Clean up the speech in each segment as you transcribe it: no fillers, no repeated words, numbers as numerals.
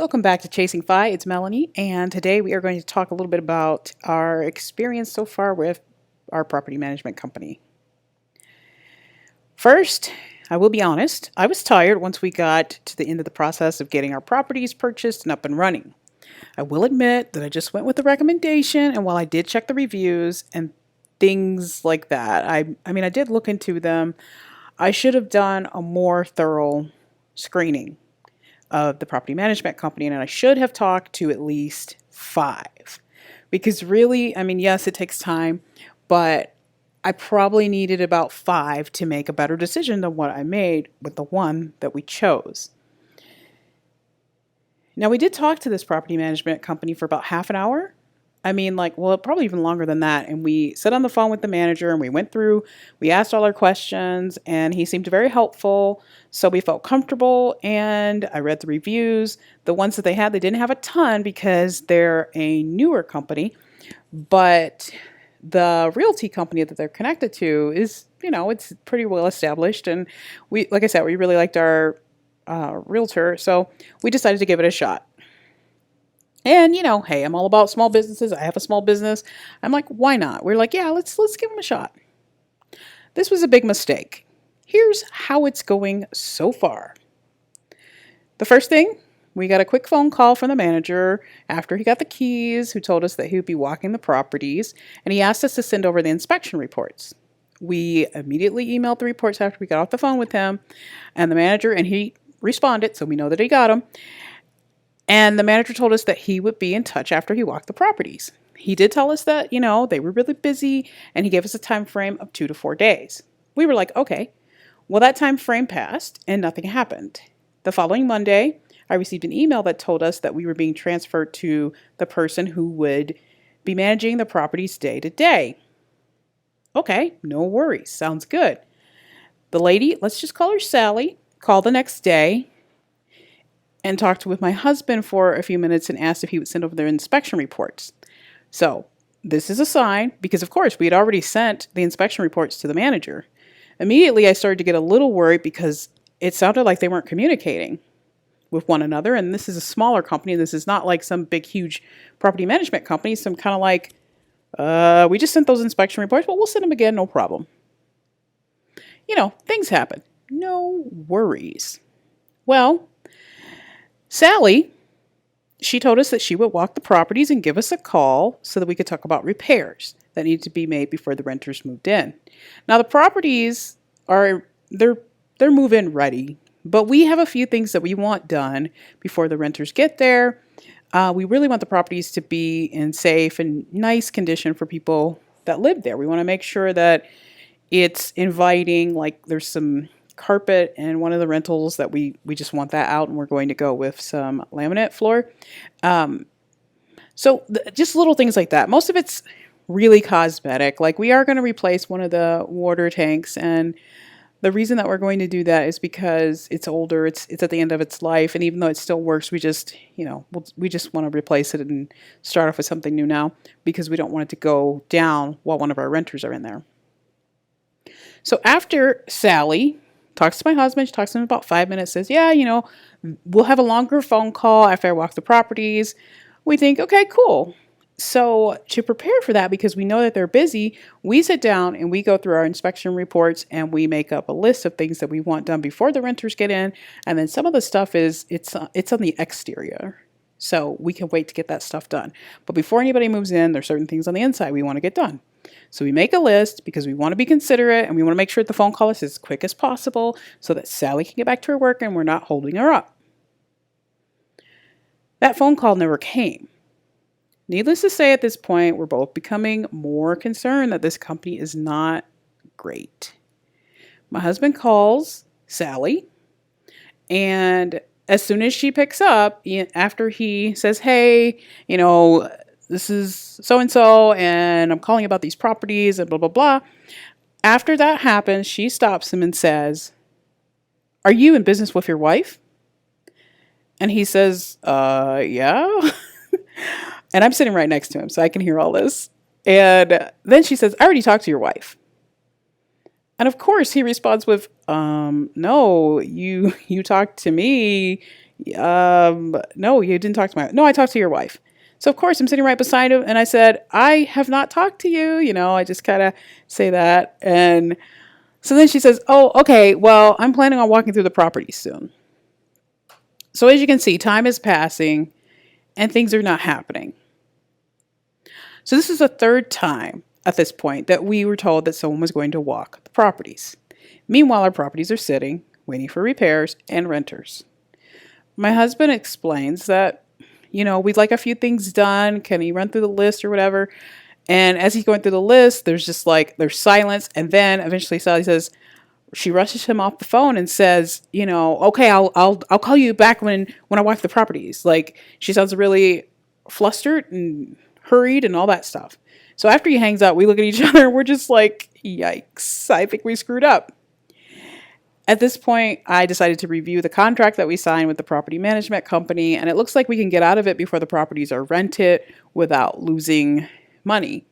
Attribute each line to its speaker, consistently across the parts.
Speaker 1: Welcome back to Chasing Fi. It's Melanie, and today we are going to talk a little bit about our experience so far with our property management company. First, I will be honest, I was tired once we got to the end of the process of getting our properties purchased and up and running. I will admit that I just went with the recommendation, and while I did check the reviews and things like that, I did look into them. I should have done a more thorough screening of the property management company, and I should have talked to at least 5. Because really, yes, it takes time, but I probably needed about 5 to make a better decision than what I made with the one that we chose. Now, we did talk to this property management company for about half an hour. Probably even longer than that. And we sat on the phone with the manager and we asked all our questions, and he seemed very helpful. So we felt comfortable, and I read the reviews. The ones that they didn't have a ton because they're a newer company, but the realty company that they're connected to is, it's pretty well established. And like I said, we really liked our realtor. So we decided to give it a shot. And, hey, I'm all about small businesses. I have a small business. I'm like, why not? We're like, yeah, let's give them a shot. This was a big mistake. Here's how it's going so far. The first thing, we got a quick phone call from the manager after he got the keys, who told us that he would be walking the properties, and he asked us to send over the inspection reports. We immediately emailed the reports after we got off the phone with him and the manager, and he responded, so we know that he got them. And the manager told us that he would be in touch after he walked the properties. He did tell us that, they were really busy, and he gave us a time frame of 2 to 4 days. We were like, okay. Well, that time frame passed and nothing happened. The following Monday, I received an email that told us that we were being transferred to the person who would be managing the properties day to day. Okay, no worries. Sounds good. The lady, let's just call her Sally, called the next day and talked with my husband for a few minutes and asked if he would send over their inspection reports. So this is a sign, because of course we had already sent the inspection reports to the manager. Immediately I started to get a little worried because it sounded like they weren't communicating with one another. And this is a smaller company. This is not like some big, huge property management company. So I'm kind of like, we just sent those inspection reports, but we'll send them again, no problem. Things happen. No worries. Well, Sally, she told us that she would walk the properties and give us a call so that we could talk about repairs that needed to be made before the renters moved in. Now, the properties they're move-in ready, but we have a few things that we want done before the renters get there. We really want the properties to be in safe and nice condition for people that live there. We want to make sure that it's inviting, like there's some carpet and one of the rentals that we just want that out, and we're going to go with some laminate floor. Just little things like that. Most of it's really cosmetic. Like, we are going to replace one of the water tanks, and the reason that we're going to do that is because it's older. It's at the end of its life, and even though it still works, we just want to replace it and start off with something new now, because we don't want it to go down while one of our renters are in there. So after Sally talks to my husband, she talks to him about 5 minutes, says, yeah, we'll have a longer phone call after I walk the properties. We think, okay, cool. So to prepare for that, because we know that they're busy, we sit down and we go through our inspection reports and we make up a list of things that we want done before the renters get in. And then some of the stuff it's on the exterior. So we can wait to get that stuff done. But before anybody moves in, there's certain things on the inside we want to get done. So we make a list because we want to be considerate, and we want to make sure that the phone call is as quick as possible so that Sally can get back to her work and we're not holding her up. That phone call never came. Needless to say, at this point, we're both becoming more concerned that this company is not great. My husband calls Sally, and as soon as she picks up, after he says, hey, this is so-and-so, and I'm calling about these properties, and blah, blah, blah. After that happens, she stops him and says, are you in business with your wife? And he says, yeah. And I'm sitting right next to him, so I can hear all this. And then she says, I already talked to your wife. And of course, he responds with, no, you talked to me, No, you didn't talk to my, no, I talked to your wife. So of course I'm sitting right beside him and I said, I have not talked to you. I just kind of say that. And so then she says, oh, okay, well, I'm planning on walking through the property soon. So as you can see, time is passing and things are not happening. So this is the third time at this point that we were told that someone was going to walk the properties. Meanwhile, our properties are sitting, waiting for repairs and renters. My husband explains that, we'd like a few things done. Can he run through the list or whatever? And as he's going through the list, there's silence. And then eventually Sally says, she rushes him off the phone and says, okay, I'll call you back when I walk the properties. Like, she sounds really flustered and hurried and all that stuff. So after he hangs up, we look at each other and we're just like, yikes, I think we screwed up. At this point, I decided to review the contract that we signed with the property management company, and it looks like we can get out of it before the properties are rented without losing money.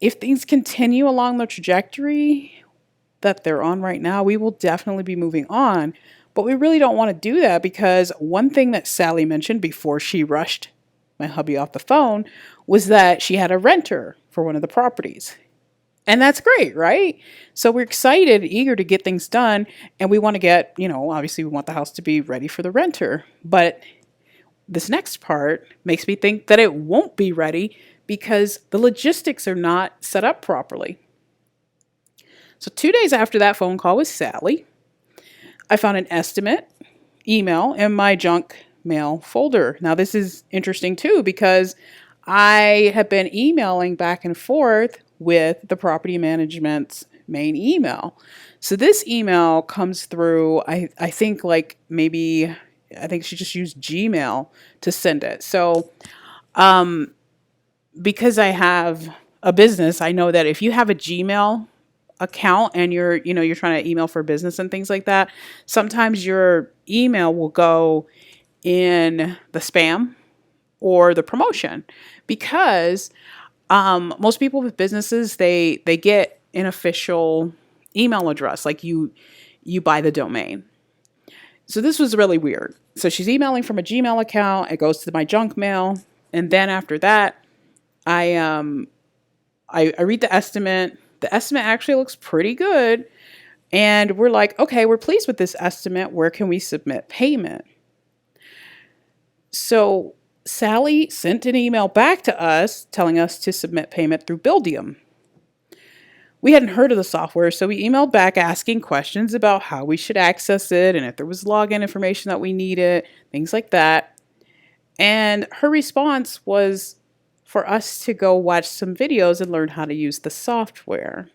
Speaker 1: If things continue along the trajectory that they're on right now, we will definitely be moving on. But we really don't want to do that because one thing that Sally mentioned before she rushed my hubby off the phone was that she had a renter for one of the properties. And that's great, right? So we're excited, eager to get things done. And we want to get, obviously we want the house to be ready for the renter. But this next part makes me think that it won't be ready because the logistics are not set up properly. So 2 days after that phone call with Sally, I found an estimate email in my junk mail folder. Now this is interesting too because I have been emailing back and forth with the property management's main email. So this email comes through, I think I think she just used Gmail to send it. So because I have a business, I know that if you have a Gmail account and you're trying to email for business and things like that, sometimes your email will go in the spam or the promotion because most people with businesses, they get an official email address, like you buy the domain. So this was really weird. So she's emailing from a Gmail account. It goes to my junk mail. And then after that, I read the estimate. The estimate actually looks pretty good. And we're like, okay, we're pleased with this estimate. Where can we submit payment? So Sally sent an email back to us telling us to submit payment through Buildium. We hadn't heard of the software, so we emailed back asking questions about how we should access it and if there was login information that we needed, things like that. And her response was for us to go watch some videos and learn how to use the software.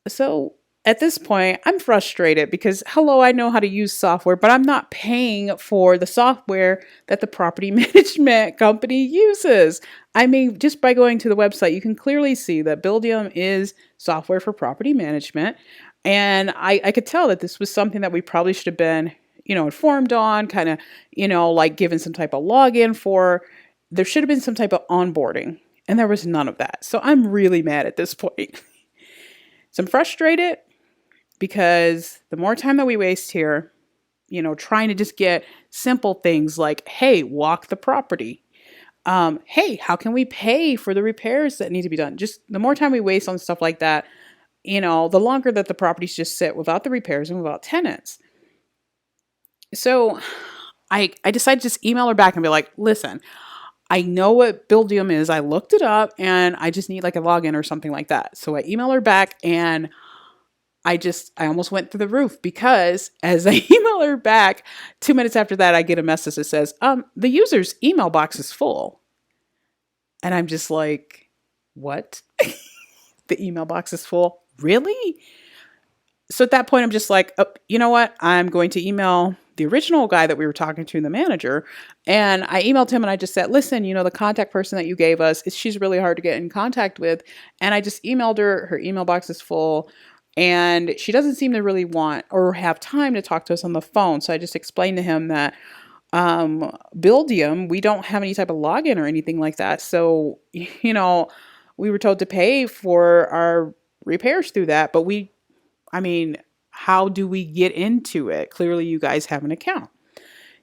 Speaker 1: So at this point, I'm frustrated because, hello, I know how to use software, but I'm not paying for the software that the property management company uses. I mean, just by going to the website, you can clearly see that Buildium is software for property management. And I could tell that this was something that we probably should have been, informed on, kind of, like given some type of login for. There should have been some type of onboarding, and there was none of that. So I'm really mad at this point. So I'm frustrated because the more time that we waste here, trying to just get simple things like, hey, walk the property. Hey, how can we pay for the repairs that need to be done? Just the more time we waste on stuff like that, the longer that the properties just sit without the repairs and without tenants. So I decided to just email her back and be like, listen, I know what Buildium is. I looked it up and I just need like a login or something like that. So I email her back and I almost went through the roof because as I email her back, 2 minutes after that, I get a message that says, the user's email box is full. And I'm just like, what? The email box is full? Really? So at that point, I'm just like, oh, you know what? I'm going to email the original guy that we were talking to, the manager. And I emailed him and I just said, listen, the contact person that you gave us, she's really hard to get in contact with. And I just emailed her. Her email box is full. And she doesn't seem to really want or have time to talk to us on the phone. So I just explained to him that Buildium, we don't have any type of login or anything like that. So, we were told to pay for our repairs through that. But how do we get into it? Clearly you guys have an account.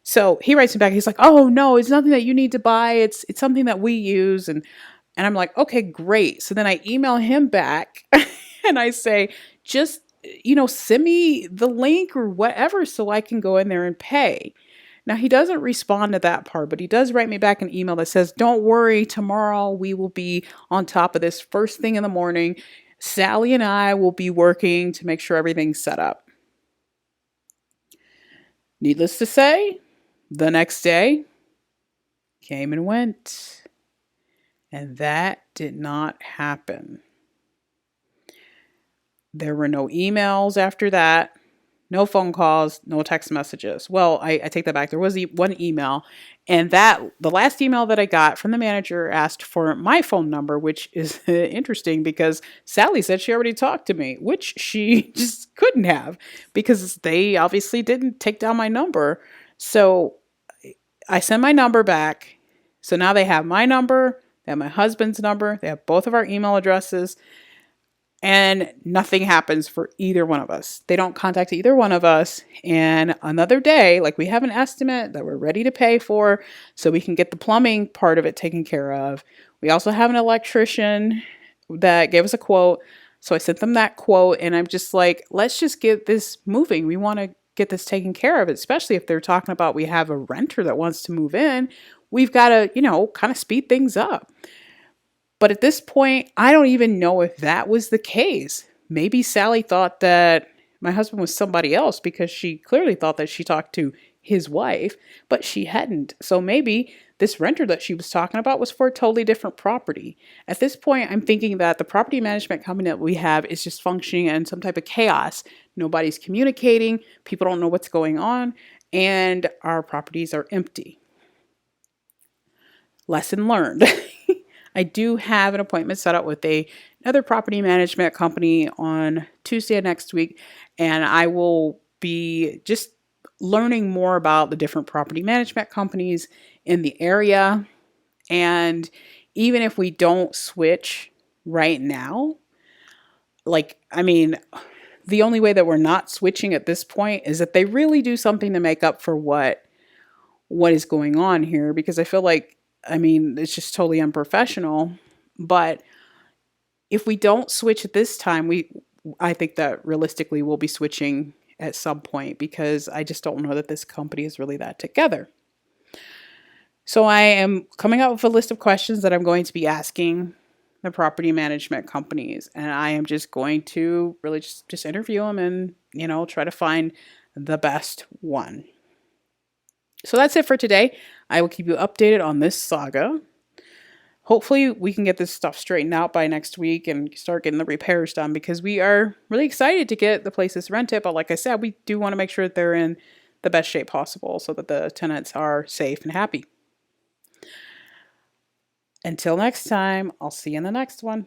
Speaker 1: So he writes me back. He's like, "Oh no, it's nothing that you need to buy. It's something that we use." And I'm like, "Okay, great." So then I email him back and I say, "Just send me the link or whatever so I can go in there and pay." Now he doesn't respond to that part, but he does write me back an email that says, "Don't worry, tomorrow we will be on top of this first thing in the morning. Sally and I will be working to make sure everything's set up." Needless to say, the next day came and went, and that did not happen. There were no emails after that, no phone calls, no text messages. Well, I take that back. There was one email, and the last email that I got from the manager asked for my phone number, which is interesting because Sally said she already talked to me, which she just couldn't have because they obviously didn't take down my number. So I sent my number back. So now they have my number, they have my husband's number, they have both of our email addresses, and nothing happens for either one of us. They don't contact either one of us. And another day, like we have an estimate that we're ready to pay for so we can get the plumbing part of it taken care of. We also have an electrician that gave us a quote. So I sent them that quote and I'm just like, let's just get this moving. We want to get this taken care of, especially if they're talking about we have a renter that wants to move in. We've got to, kind of speed things up. But at this point, I don't even know if that was the case. Maybe Sally thought that my husband was somebody else because she clearly thought that she talked to his wife, but she hadn't. So maybe this renter that she was talking about was for a totally different property. At this point, I'm thinking that the property management company that we have is just functioning in some type of chaos. Nobody's communicating, people don't know what's going on, and our properties are empty. Lesson learned. I do have an appointment set up with another property management company on Tuesday of next week, and I will be just learning more about the different property management companies in the area. And even if we don't switch right now, the only way that we're not switching at this point is that they really do something to make up for what is going on here, because I feel like it's just totally unprofessional. But if we don't switch at this time, I think that realistically we'll be switching at some point because I just don't know that this company is really that together. So I am coming up with a list of questions that I'm going to be asking the property management companies, and I am just going to really just interview them and, try to find the best one. So that's it for today. I will keep you updated on this saga. Hopefully we can get this stuff straightened out by next week and start getting the repairs done, because we are really excited to get the places rented. But like I said, we do want to make sure that they're in the best shape possible so that the tenants are safe and happy. Until next time, I'll see you in the next one.